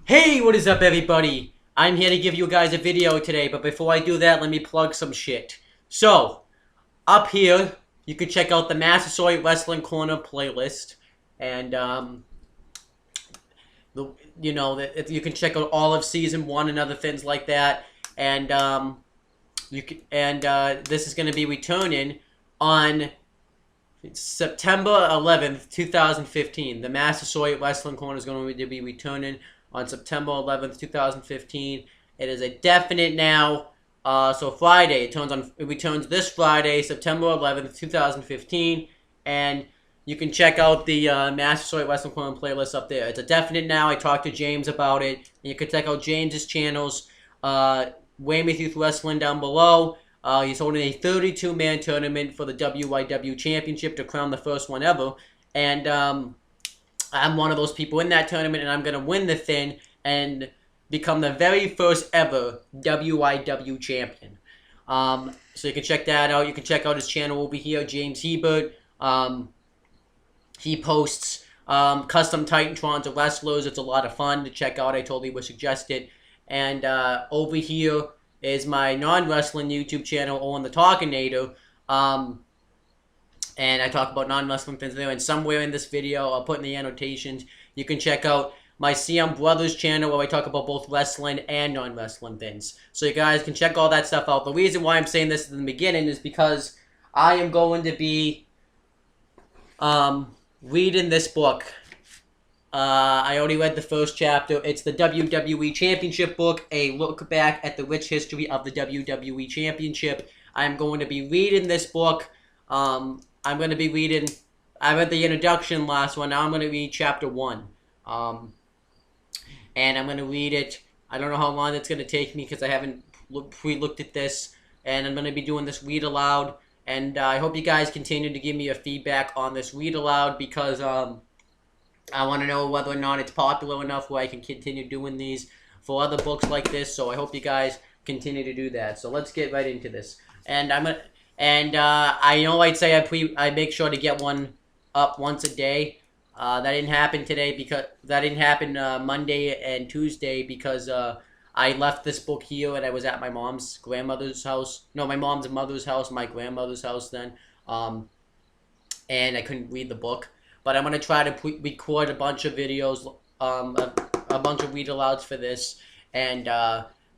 Hey, what is up, everybody? I'm here to give you guys a video today, but before I do that, let me plug some shit. So, up here, you can check out the Massasoit Wrestling Corner playlist, and you can check out all of season 1 and other things like that. And this is going to be returning on September 11th, 2015. The Massasoit Wrestling Corner is going to be returning on September 11th, 2015. It is a definite now. So Friday, it returns this Friday, September 11th, 2015, and you can check out the Massasoit Wrestling Corner playlist up there. It's a definite now. I talked to James about it, and you can check out James's channels, Weymouth Youth Wrestling down below. He's holding a 32-man tournament for the WYW Championship to crown the first one ever, and I'm one of those people in that tournament, and I'm going to win the thing and become the very first ever WYW champion. So you can check that out. You can check out his channel over here, James Hebert. He posts custom Titantrons of wrestlers. It's a lot of fun to check out. I totally would suggest it. And over here is my non-wrestling YouTube channel, Owen the Talkinator. And I talk about non-wrestling things there. And somewhere in this video, I'll put in the annotations, you can check out my CM Brothers channel where I talk about both wrestling and non-wrestling things. So you guys can check all that stuff out. The reason why I'm saying this in the beginning is because I am going to be reading this book. I already read the first chapter. It's the WWE Championship book, a look back at the rich history of the WWE Championship. I'm going to be reading this book. I'm going to be reading, I read the introduction last one, now I'm going to read chapter 1. And I'm going to read it. I don't know how long it's going to take me because I haven't pre-looked at this. And I'm going to be doing this read aloud. And I hope you guys continue to give me your feedback on this read aloud because I want to know whether or not it's popular enough where I can continue doing these for other books like this. So I hope you guys continue to do that. So let's get right into this. And I know I'd say I make sure to get one up once a day. That didn't happen today because that didn't happen Monday and Tuesday because I left this book here and I was at my mom's grandmother's house. No, my mom's mother's house, my grandmother's house then. And I couldn't read the book. But I'm gonna try to record a bunch of videos, a bunch of read alouds for this, and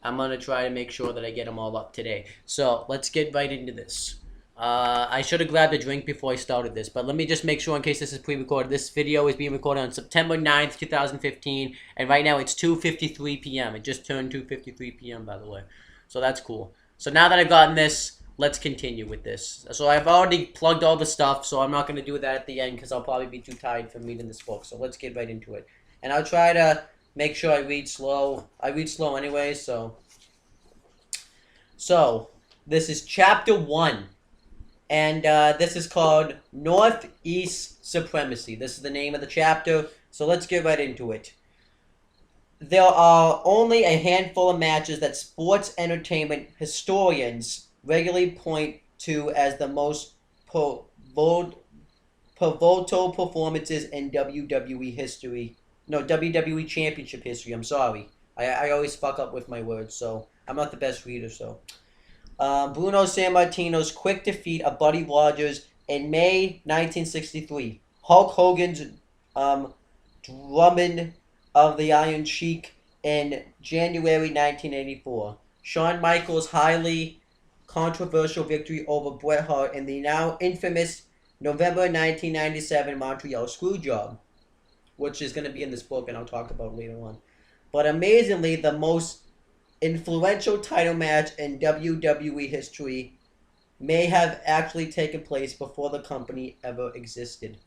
I'm gonna try to make sure that I get them all up today. So let's get right into this. I should have grabbed a drink before I started this, but let me just make sure in case this is pre-recorded. This video is being recorded on September 9th, 2015, and right now it's 2:53 p.m. It just turned 2:53 p.m. by the way, so that's cool. So now that I've gotten this, let's continue with this. So I've already plugged all the stuff, so I'm not going to do that at the end because I'll probably be too tired from reading this book. So let's get right into it. And I'll try to make sure I read slow. I read slow anyway, so this is chapter 1. And this is called NorthEast Supremacy. This is the name of the chapter, so let's get right into it. There are only a handful of matches that sports entertainment historians regularly point to as the most pivotal performances in WWE history. No, WWE Championship history, I'm sorry. I always fuck up with my words, so I'm not the best reader, so. Bruno Sammartino's quick defeat of Buddy Rogers in May 1963. Hulk Hogan's drumming of the Iron Sheik in January 1984. Shawn Michaels' highly controversial victory over Bret Hart in the now infamous November 1997 Montreal Screwjob, which is going to be in this book and I'll talk about later on. But amazingly, the most influential title match in WWE history may have actually taken place before the company ever existed.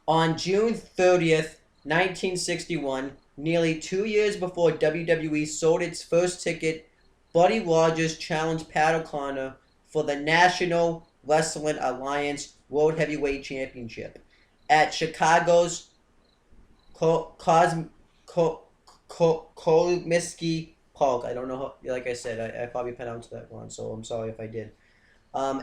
On June 30th, 1961, nearly 2 years before WWE sold its first ticket, Buddy Rogers challenged Pat O'Connor for the National Wrestling Alliance World Heavyweight Championship at Chicago's Comiskey Park. I don't know how, like I said, I probably pronounced that wrong, so I'm sorry if I did.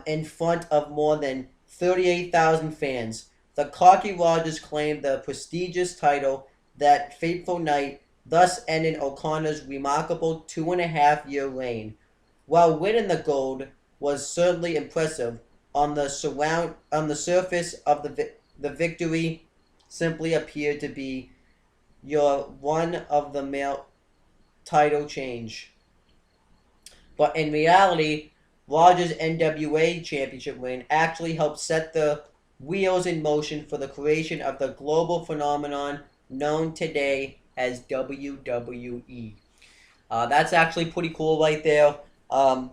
In front of more than 38,000 fans. The cocky Rogers claimed the prestigious title that fateful night, thus ending O'Connor's remarkable 2.5-year reign. While winning the gold was certainly impressive, on the surface of the victory simply appeared to be your one of the male title change. But in reality, Rogers' NWA championship win actually helped set the wheels in motion for the creation of the global phenomenon known today as WWE. That's actually pretty cool right there. I'm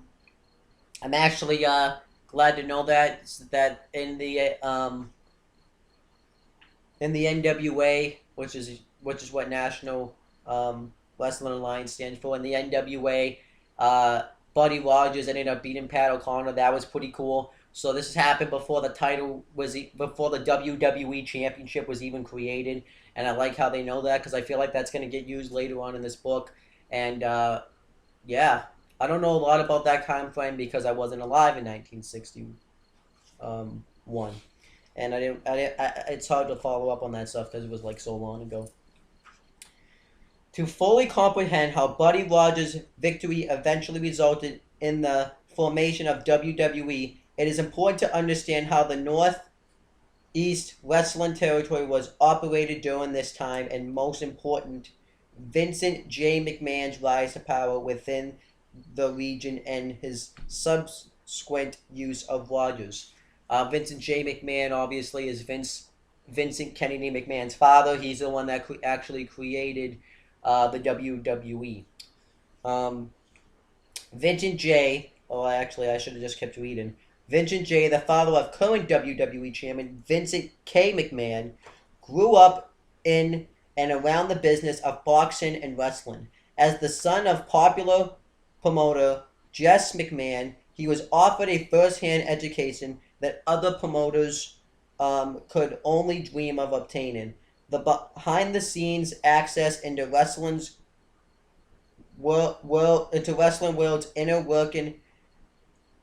actually glad to know that in the NWA, which is what National Wrestling Alliance stands for, in the NWA, Buddy Rogers ended up beating Pat O'Connor. That was pretty cool. So this has happened before the WWE Championship was even created, and I like how they know that because I feel like that's going to get used later on in this book. And yeah, I don't know a lot about that time frame because I wasn't alive in 1961, and I didn't. It's hard to follow up on that stuff because it was like so long ago. To fully comprehend how Buddy Rogers' victory eventually resulted in the formation of WWE, it is important to understand how the NorthEast wrestling territory was operated during this time, and most important, Vincent J. McMahon's rise to power within the region and his subsequent use of Rogers. Vincent J. McMahon obviously is Vincent Kennedy McMahon's father. He's the one that actually created the WWE. Vincent J. Oh, actually, I should have just kept reading. Vincent J., the father of current WWE chairman Vincent K. McMahon, grew up in and around the business of boxing and wrestling. As the son of popular promoter Jess McMahon, he was offered a first-hand education that other promoters could only dream of obtaining. The behind-the-scenes access into wrestling world's inner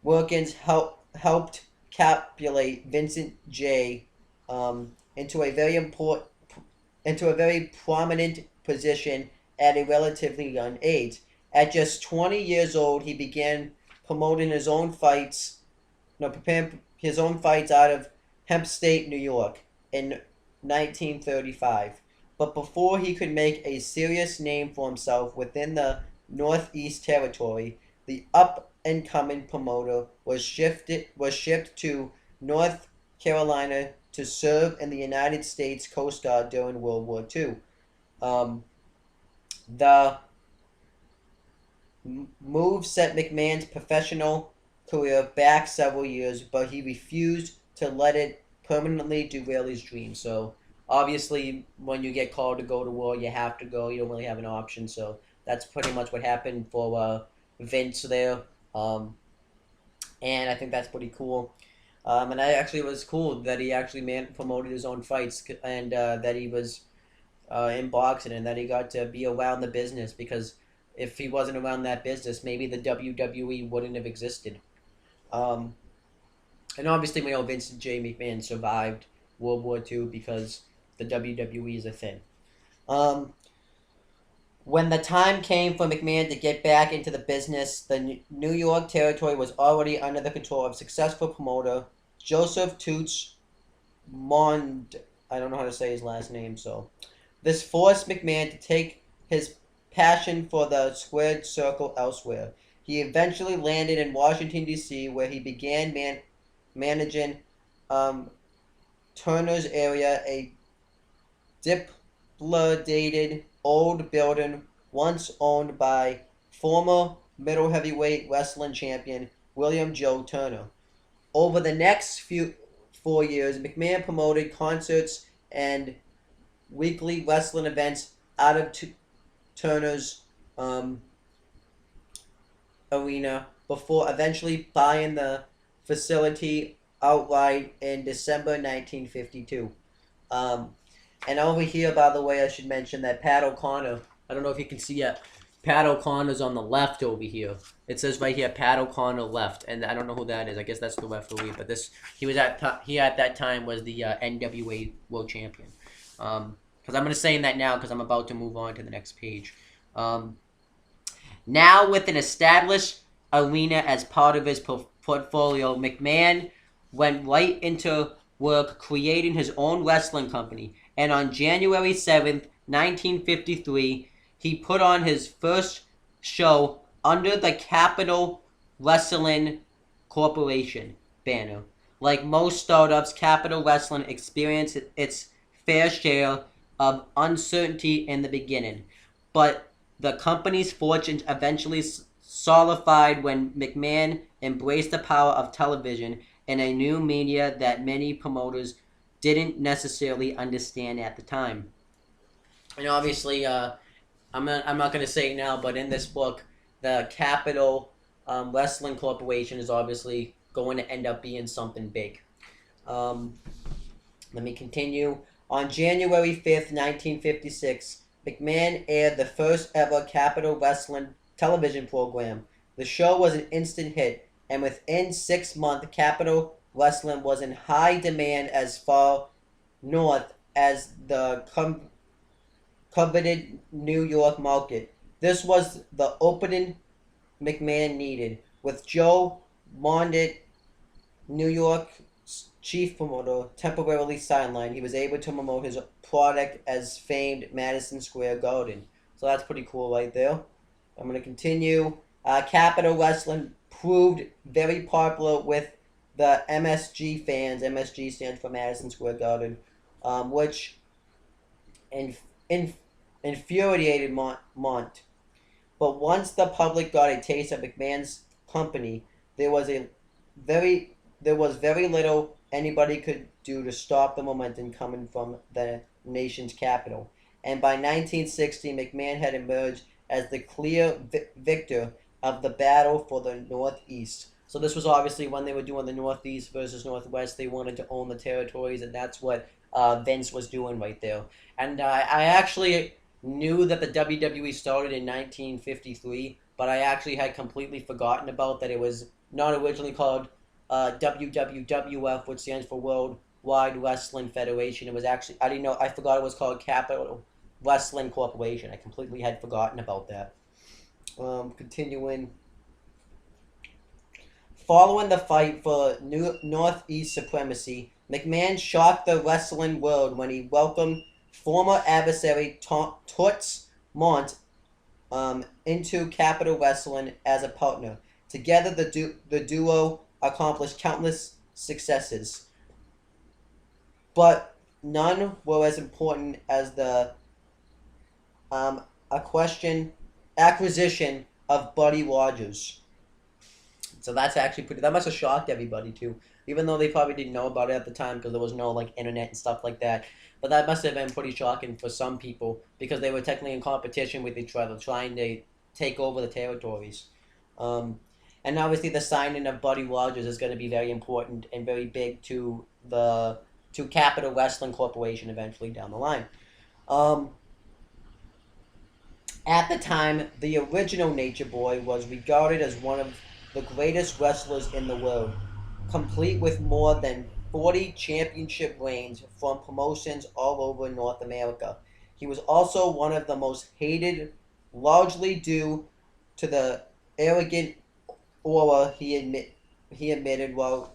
workings helped capulate Vincent J. Into a very prominent position at a relatively young age. At just 20 years old, he began preparing his own fights out of Hempstead, New York, in 1935. But before he could make a serious name for himself within the NorthEast territory, the up-and-coming promoter was shipped to North Carolina to serve in the United States Coast Guard during World War II. The move set McMahon's professional career back several years, but he refused to let it permanently derail his dream. So obviously, when you get called to go to war, you have to go. You don't really have an option. So that's pretty much what happened for Vince there. And I think that's pretty cool. And I actually was cool that he actually promoted his own fights and that he was in boxing and that he got to be around the business, because if he wasn't around that business, maybe the WWE wouldn't have existed. And obviously, we know Vincent J. McMahon survived World War II because the WWE is a thing. When the time came for McMahon to get back into the business, the New York territory was already under the control of successful promoter Joseph Toots Mond. I don't know how to say his last name, so this forced McMahon to take his passion for the squared circle elsewhere. He eventually landed in Washington, D.C., where he began managing Turner's area, a dilapidated old building once owned by former middle heavyweight wrestling champion William Joe Turner. Over the next 4 years, McMahon promoted concerts and weekly wrestling events out of Turner's arena before eventually buying the facility outright in December 1952. And over here, by the way, I should mention that Pat O'Connor, I don't know if you can see it, Pat O'Connor's on the left over here. It says right here, Pat O'Connor left, and I don't know who that is. I guess that's the referee, but he at that time was the NWA World Champion. because I'm going to say that now because I'm about to move on to the next page. Now with an established arena as part of his portfolio, McMahon went right into work creating his own wrestling company. And on January 7th, 1953, he put on his first show under the Capital Wrestling Corporation banner. Like most startups, Capital Wrestling experienced its fair share of uncertainty in the beginning, but the company's fortunes eventually solidified when McMahon embraced the power of television and a new media that many promoters didn't necessarily understand at the time. And obviously, I'm not going to say it now, but in this book, the Capital Wrestling Corporation is obviously going to end up being something big. Let me continue. On January 5th, 1956, McMahon aired the first ever Capital Wrestling television program. The show was an instant hit, and within 6 months, Capital Wrestling was in high demand as far north as the coveted New York market. This was the opening McMahon needed. With Joe Mondit, New York's chief promoter, temporarily sidelined, he was able to promote his product as famed Madison Square Garden. So that's pretty cool right there. I'm going to continue. Capital Wrestling proved very popular with the MSG fans. MSG stands for Madison Square Garden, which infuriated Mont. But once the public got a taste of McMahon's company, there was very little anybody could do to stop the momentum coming from the nation's capital. And by 1960, McMahon had emerged as the clear victor of the battle for the Northeast. So this was obviously when they were doing the Northeast versus Northwest. They wanted to own the territories, and that's what Vince was doing right there. And I actually knew that the WWE started in 1953, but I actually had completely forgotten about that. It was not originally called WWWF, which stands for Worldwide Wrestling Federation. It was actually, I didn't know, I forgot it was called Capital Wrestling Corporation. I completely had forgotten about that. Continuing. Following the fight for Northeast supremacy, McMahon shocked the wrestling world when he welcomed former adversary Toots Mont into Capital Wrestling as a partner. Together, the duo accomplished countless successes, but none were as important as the acquisition of Buddy Rogers. So that's actually pretty. That must have shocked everybody too, even though they probably didn't know about it at the time because there was no like internet and stuff like that. But that must have been pretty shocking for some people because they were technically in competition with each other, trying to take over the territories. And obviously, the signing of Buddy Rogers is going to be very important and very big to Capital Wrestling Corporation eventually down the line. At the time, the original Nature Boy was regarded as one of the greatest wrestlers in the world, complete with more than 40 championship reigns from promotions all over North America. He was also one of the most hated, largely due to the arrogant aura he admitted while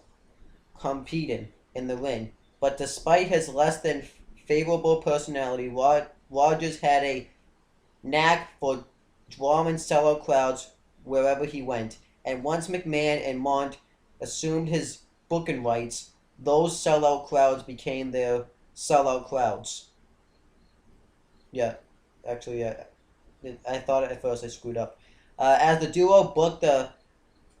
competing in the ring. But despite his less than favorable personality, Rogers had a knack for drawing sellout crowds wherever he went. And once McMahon and Mont assumed his booking rights, those sellout crowds became their sellout crowds. Yeah, actually, yeah. I thought at first I screwed up. As the duo booked the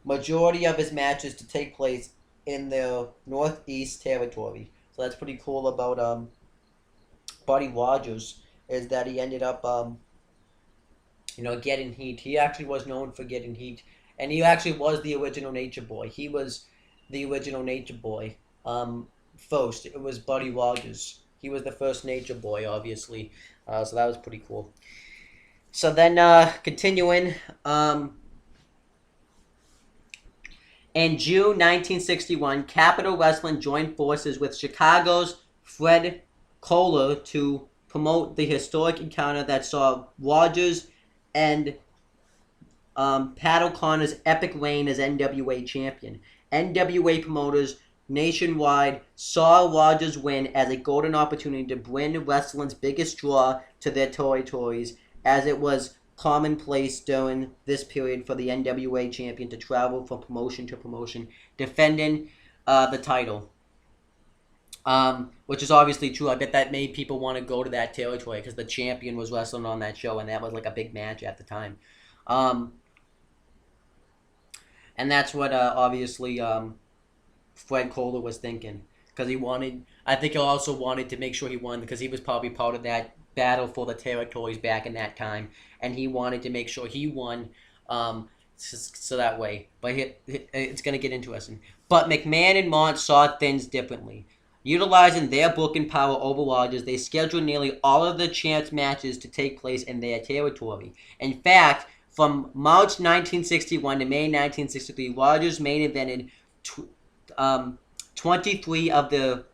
majority of his matches to take place in their Northeast territory. So that's pretty cool about Buddy Rogers, is that he ended up getting heat. He actually was known for getting heat. And he actually was the original Nature Boy. He was the original Nature Boy. First, it was Buddy Rogers. He was the first Nature Boy, obviously. So that was pretty cool. So then, continuing, in June 1961, Capital Wrestling joined forces with Chicago's Fred Kohler to promote the historic encounter that saw Rogers and Pat O'Connor's epic reign as NWA champion. NWA promoters nationwide saw Rogers' win as a golden opportunity to bring wrestling's biggest draw to their territories, as it was commonplace during this period for the NWA champion to travel from promotion to promotion, defending the title. Which is obviously true. I bet that made people want to go to that territory because the champion was wrestling on that show, and that was like a big match at the time. And that's what obviously Fred Kohler was thinking, because he wanted. I think he also wanted to make sure he won because he was probably part of that battle for the territories back in that time, and he wanted to make sure he won. So that way, but it's going to get interesting. But McMahon and Mont saw things differently. Utilizing their booking power over Rogers, they scheduled nearly all of the champs matches to take place in their territory. In fact, from March 1961 to May 1963, Rogers main evented 23 of the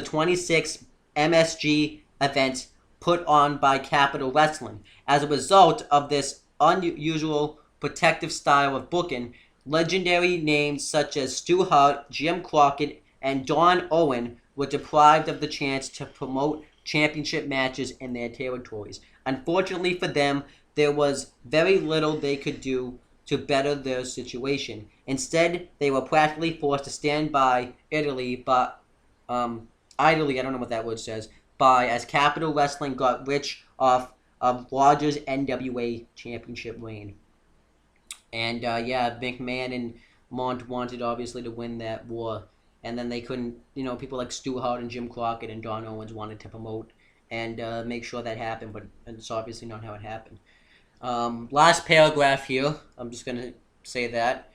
26 MSG events put on by Capitol Wrestling. As a result of this unusual protective style of booking, legendary names such as Stu Hart, Jim Crockett, and Don Owen were deprived of the chance to promote championship matches in their territories. Unfortunately for them, there was very little they could do to better their situation. Instead, they were practically forced to stand by idly, I don't know what that word says, as Capitol Wrestling got rich off of Rogers' NWA championship reign. And McMahon and Mont wanted obviously to win that war. And then they couldn't, people like Stu Hart and Jim Crockett and Don Owens wanted to promote and make sure that happened, but it's obviously not how it happened. Last paragraph here, I'm just going to say that.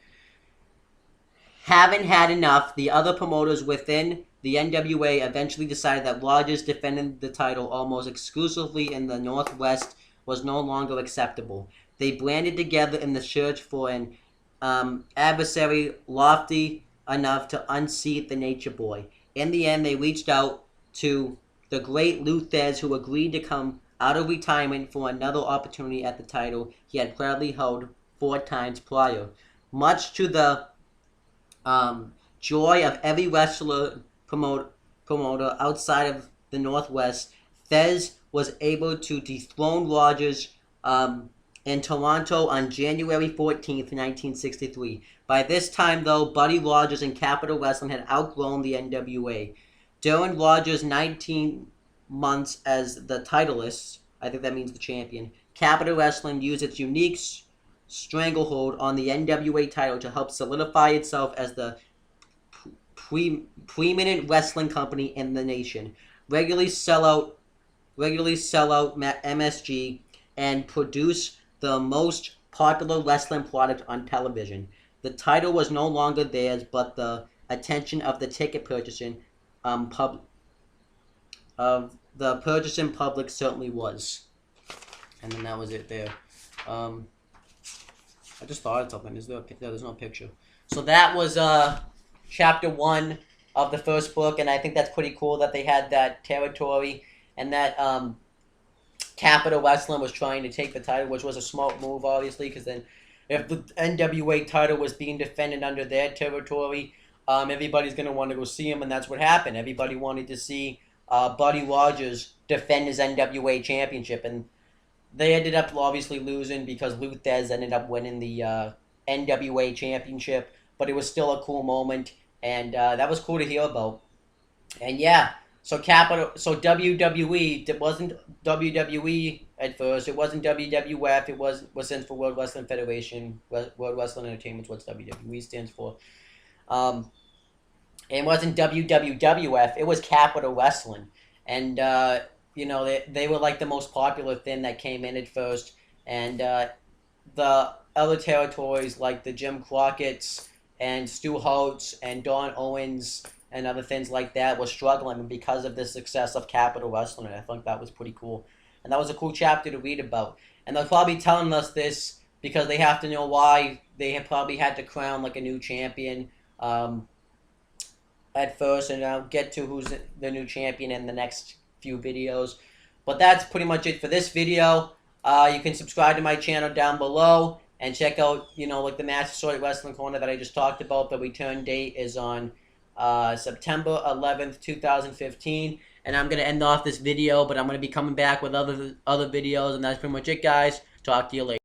Having had enough, the other promoters within the NWA eventually decided that Rogers defending the title almost exclusively in the Northwest was no longer acceptable. They banded together in the search for an adversary lofty enough to unseat the Nature Boy. In the end, they reached out to the great Lou Thesz, who agreed to come out of retirement for another opportunity at the title he had proudly held 4 times prior. Much to the joy of every wrestler promoter outside of the Northwest, Thesz was able to dethrone Rogers in Toronto on January 14th, 1963. By this time, though, Buddy Rogers and Capitol Wrestling had outgrown the NWA. During Rogers' 19 months as the titleist, I think that means the champion, Capitol Wrestling used its unique stranglehold on the NWA title to help solidify itself as the preeminent wrestling company in the nation. Regularly sell out MSG and produce the most popular wrestling product on television. The title was no longer theirs, but the attention of the ticket purchasing public certainly was. And then that was it there. I just thought of something. There's no picture. So that was chapter 1 of the first book, and I think that's pretty cool that they had that territory and that Capitol Wrestling was trying to take the title, which was a smart move, obviously, because then if the NWA title was being defended under their territory, everybody's going to want to go see him, and that's what happened. Everybody wanted to see Buddy Rogers defend his NWA championship, and they ended up obviously losing because Lou Thesz ended up winning the NWA championship, but it was still a cool moment, and that was cool to hear about. And yeah, so WWE, it wasn't WWE at first, it wasn't WWF, it was stands for World Wrestling Federation, World Wrestling Entertainment is what WWE stands for. It wasn't WWF, it was Capitol Wrestling. And, they were like the most popular thing that came in at first. And the other territories like the Jim Crockett's and Stu Hart's and Don Owens and other things like that were struggling because of the success of Capitol Wrestling. And I think that was pretty cool. And that was a cool chapter to read about. And they're probably telling us this because they have to know why they have probably had to crown like a new champion at first. And I'll get to who's the new champion in the next few videos. But that's pretty much it for this video. You can subscribe to my channel down below and check out, like the Massasoit Wrestling Corner that I just talked about. The return date is on September 11th, 2015. And I'm going to end off this video, but I'm going to be coming back with other videos, and that's pretty much it, guys. Talk to you later.